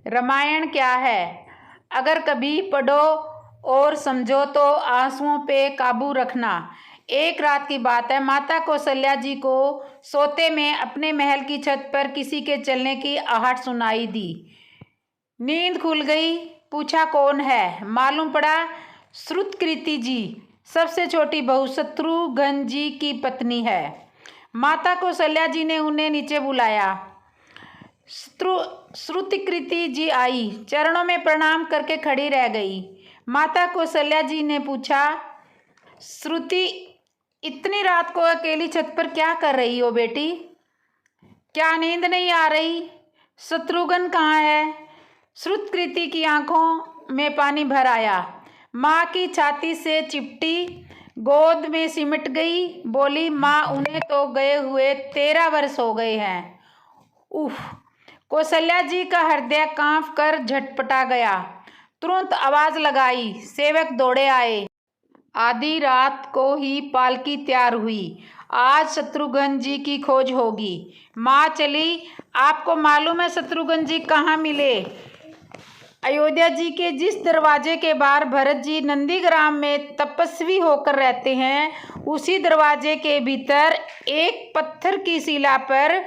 रामायण क्या है? अगर कभी पढ़ो और समझो तो आंसुओं पे काबू रखना। एक रात की बात है, माता कौशल्या जी को सोते में अपने महल की छत पर किसी के चलने की आहट सुनाई दी। नींद खुल गई। पूछा, कौन है? मालूम पड़ा श्रुतकृति जी, सबसे छोटी बहू शत्रुघ्न जी की पत्नी है। माता कौशल्या जी ने उन्हें नीचे बुलाया। श्रुतकृति जी आई, चरणों में प्रणाम करके खड़ी रह गई। माता कौशल्या जी ने पूछा, श्रुति, इतनी रात को अकेली छत पर क्या कर रही हो बेटी? क्या नींद नहीं आ रही? शत्रुघ्न कहाँ है? श्रुतकृति की आंखों में पानी भर आया। माँ की छाती से चिपटी, गोद में सिमट गई। बोली, माँ, उन्हें तो गए हुए 13 वर्ष हो गए हैं। उफ! कौशल्या जी का हृदय कांप कर झटपटा गया। तुरंत आवाज लगाई। सेवक दौड़े आए। आधी रात को ही पालकी तैयार हुई। आज शत्रुघ्न जी की खोज होगी। माँ चली। आपको मालूम है शत्रुघ्न जी कहाँ मिले? अयोध्या जी के जिस दरवाजे के बाहर भरत जी नंदीग्राम में तपस्वी होकर रहते हैं, उसी दरवाजे के भीतर एक पत्थर की शिला पर,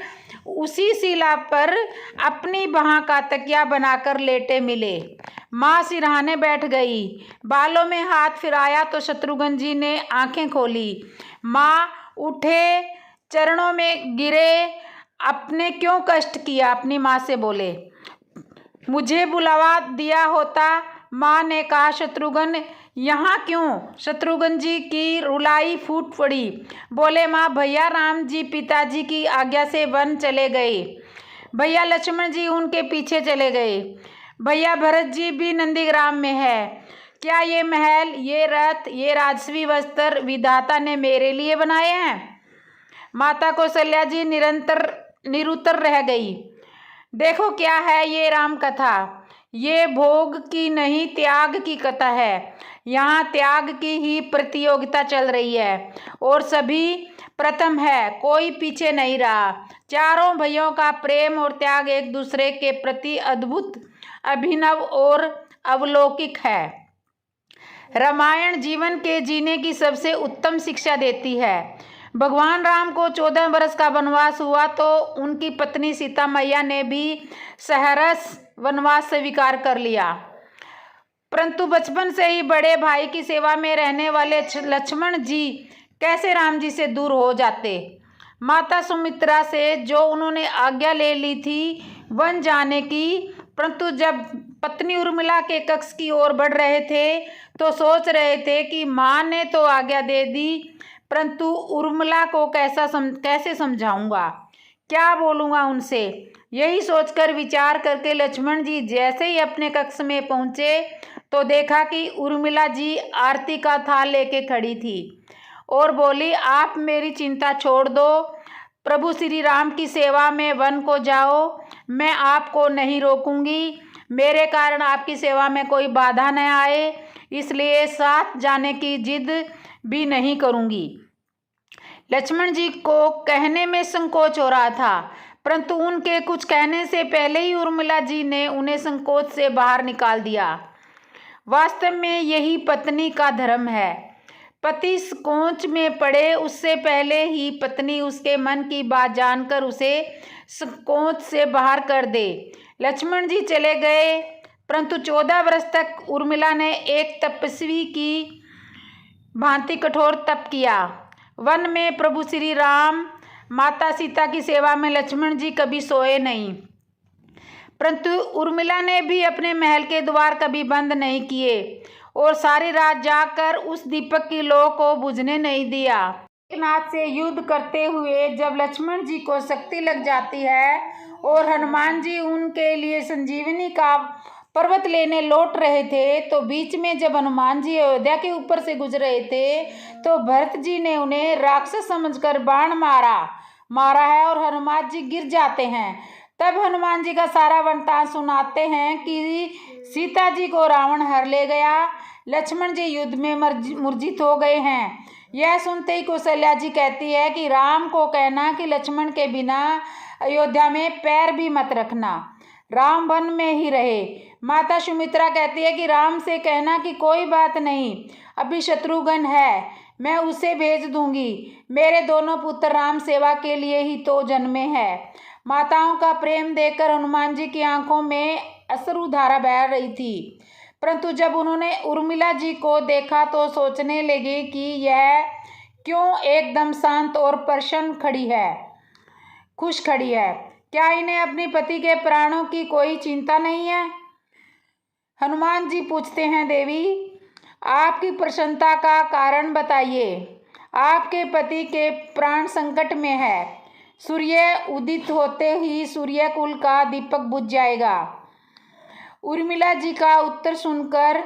उसी शिला पर अपनी बाह का तकिया बनाकर लेटे मिले। माँ सिरहाने बैठ गई। बालों में हाथ फिराया तो शत्रुघ्न जी ने आंखें खोली। माँ उठे, चरणों में गिरे। आपने क्यों कष्ट किया? अपनी माँ से बोले। मुझे बुलावा दिया होता। माँ ने कहा, शत्रुघ्न यहाँ क्यों? शत्रुघ्न जी की रुलाई फूट पड़ी। बोले, माँ, भैया राम जी पिताजी की आज्ञा से वन चले गए। भैया लक्ष्मण जी उनके पीछे चले गए। भैया भरत जी भी नंदीग्राम में है। क्या ये महल, ये रथ, ये राजसी वस्त्र विधाता ने मेरे लिए बनाए हैं? माता कौशल्या जी निरुत्तर रह गई। देखो क्या है ये राम कथा। ये भोग की नहीं, त्याग की कथा है। यहाँ त्याग की ही प्रतियोगिता चल रही है और सभी प्रथम है, कोई पीछे नहीं रहा। चारों भाइयों का प्रेम और त्याग एक दूसरे के प्रति अद्भुत, अभिनव और अवलौकिक है। रामायण जीवन के जीने की सबसे उत्तम शिक्षा देती है। भगवान राम को 14 वर्ष का वनवास हुआ तो उनकी पत्नी सीता मैया ने भी सहरस वनवास स्वीकार कर लिया। परंतु बचपन से ही बड़े भाई की सेवा में रहने वाले लक्ष्मण जी कैसे राम जी से दूर हो जाते? माता सुमित्रा से जो उन्होंने आज्ञा ले ली थी वन जाने की, परंतु जब पत्नी उर्मिला के कक्ष की ओर बढ़ रहे थे तो सोच रहे थे कि माँ ने तो आज्ञा दे दी, परंतु उर्मिला को कैसे समझाऊंगा, क्या बोलूँगा उनसे? यही सोचकर विचार करके लक्ष्मण जी जैसे ही अपने कक्ष में पहुँचे तो देखा कि उर्मिला जी आरती का थाल लेके खड़ी थी और बोली, आप मेरी चिंता छोड़ दो, प्रभु श्री राम की सेवा में वन को जाओ, मैं आपको नहीं रोकूंगी। मेरे कारण आपकी सेवा में कोई बाधा न आए, इसलिए साथ जाने की जिद भी नहीं करूंगी। लक्ष्मण जी को कहने में संकोच हो रहा था, परंतु उनके कुछ कहने से पहले ही उर्मिला जी ने उन्हें संकोच से बाहर निकाल दिया। वास्तव में यही पत्नी का धर्म है। पति संकोच में पड़े उससे पहले ही पत्नी उसके मन की बात जानकर उसे संकोच से बाहर कर दे। लक्ष्मण जी चले गए, परंतु 14 वर्ष तक उर्मिला ने एक तपस्वी की भांति कठोर तप किया। वन में प्रभु श्री राम, माता सीता की सेवा में लक्ष्मण जी कभी सोए नहीं, परंतु उर्मिला ने भी अपने महल के द्वार कभी बंद नहीं किए और सारी रात जाकर उस दीपक की लौ को बुझने नहीं दिया। एक नाथ से युद्ध करते हुए जब लक्ष्मण जी को शक्ति लग जाती है और हनुमान जी उनके लिए संजीवनी का पर्वत लेने लौट रहे थे, तो बीच में जब हनुमान जी अयोध्या के ऊपर से गुजर रहे थे तो भरत जी ने उन्हें राक्षस समझकर बाण मारा है और हनुमान जी गिर जाते हैं। तब हनुमान जी का सारा वृत्तांत सुनाते हैं कि सीता जी को रावण हर ले गया, लक्ष्मण जी युद्ध में मूर्छित हो गए हैं। यह सुनते ही कौशल्या जी कहती है कि राम को कहना कि लक्ष्मण के बिना अयोध्या में पैर भी मत रखना। राम वन में ही रहे। माता सुमित्रा कहती है कि राम से कहना कि कोई बात नहीं, अभी शत्रुघ्न है, मैं उसे भेज दूंगी। मेरे दोनों पुत्र राम सेवा के लिए ही तो जन्मे हैं। माताओं का प्रेम देखकर हनुमान जी की आंखों में अश्रुधारा बह रही थी, परंतु जब उन्होंने उर्मिला जी को देखा तो सोचने लगे कि यह क्यों एकदम शांत और प्रसन्न खड़ी है, खुश खड़ी है। क्या इन्हें अपने पति के प्राणों की कोई चिंता नहीं है? हनुमान जी पूछते हैं, देवी आपकी प्रसन्नता का कारण बताइए। आपके पति के प्राण संकट में है। सूर्य उदित होते ही सूर्य कुल का दीपक बुझ जाएगा। उर्मिला जी का उत्तर सुनकर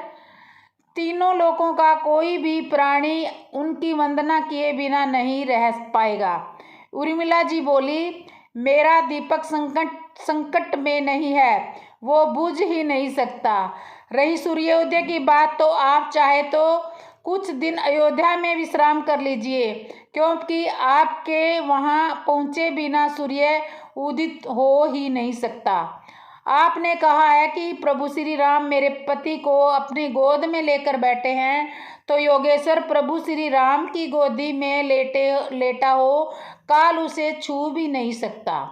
तीनों लोगों का कोई भी प्राणी उनकी वंदना किए बिना नहीं रह पाएगा। उर्मिला जी बोली, मेरा दीपक संकट में नहीं है, वो बुझ ही नहीं सकता। रही सूर्योदय की बात, तो आप चाहे तो कुछ दिन अयोध्या में विश्राम कर लीजिए, क्योंकि आपके वहाँ पहुँचे बिना सूर्य उदित हो ही नहीं सकता। आपने कहा है कि प्रभु श्री राम मेरे पति को अपनी गोद में लेकर बैठे हैं, तो योगेश्वर प्रभु श्री राम की गोदी में लेटा हो काल उसे छू भी नहीं सकता।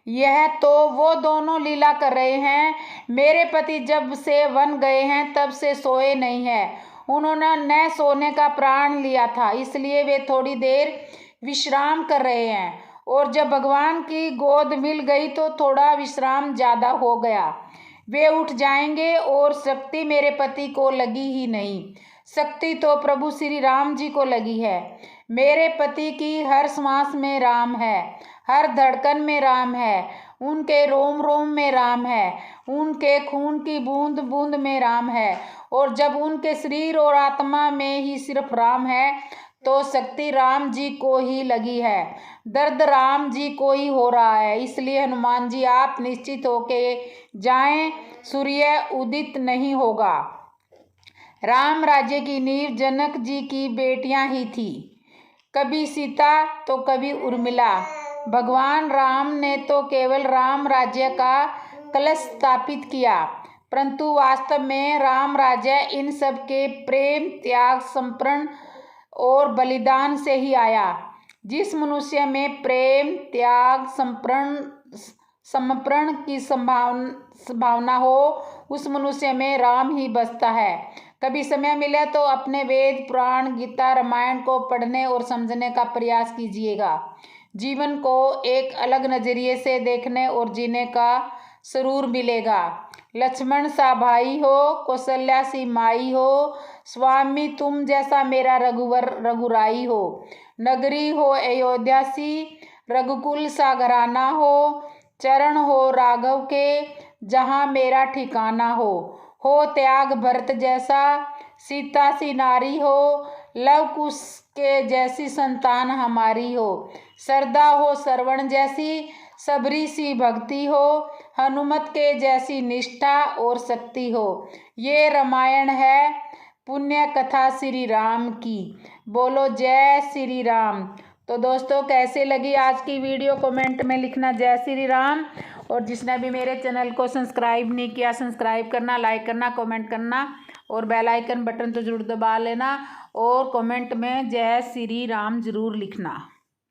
यह तो वो दोनों लीला कर रहे हैं। मेरे पति जब से वन गए हैं तब से सोए नहीं हैं। उन्होंने न सोने का प्राण लिया था, इसलिए वे थोड़ी देर विश्राम कर रहे हैं, और जब भगवान की गोद मिल गई तो थोड़ा विश्राम ज़्यादा हो गया। वे उठ जाएंगे, और शक्ति मेरे पति को लगी ही नहीं, शक्ति तो प्रभु श्री राम जी को लगी है। मेरे पति की हर सांस में राम है, हर धड़कन में राम है, उनके रोम रोम में राम है, उनके खून की बूंद बूंद में राम है, और जब उनके शरीर और आत्मा में ही सिर्फ राम है तो शक्ति राम जी को ही लगी है, दर्द राम जी को ही हो रहा है। इसलिए हनुमान जी आप निश्चित होके जाएं, सूर्य उदित नहीं होगा। राम राज्य की नींव जनक जी की बेटियां ही थी, कभी सीता तो कभी उर्मिला। भगवान राम ने तो केवल राम राज्य का कलश स्थापित किया, परंतु वास्तव में राम राज्य इन सब के प्रेम, त्याग, समर्पण और बलिदान से ही आया। जिस मनुष्य में प्रेम, त्याग, समर्पण की संभावना हो, उस मनुष्य में राम ही बसता है। कभी समय मिले तो अपने वेद, पुराण, गीता, रामायण को पढ़ने और समझने का प्रयास कीजिएगा। जीवन को एक अलग नजरिए से देखने और जीने का सुरूर मिलेगा। लक्ष्मण सा भाई हो, कौशल्या सी माई हो, स्वामी तुम जैसा मेरा रघुराई हो, नगरी हो अयोध्या सी, रघुकुल सा घराना हो, चरण हो राघव के जहाँ मेरा ठिकाना हो त्याग भरत जैसा, सीता सी नारी हो, लव कुश के जैसी संतान हमारी हो, श्रद्धा हो श्रवण जैसी, सबरी सी भक्ति हो, हनुमत के जैसी निष्ठा और शक्ति हो। ये रामायण है, पुण्य कथा श्री राम की। बोलो जय श्री राम। तो दोस्तों कैसे लगी आज की वीडियो, कमेंट में लिखना जय श्री राम। और जिसने भी मेरे चैनल को सब्सक्राइब नहीं किया, सब्सक्राइब करना, लाइक करना, कमेंट करना, और बेल आइकन बटन तो जरूर दबा लेना, और कमेंट में जय श्री राम जरूर लिखना।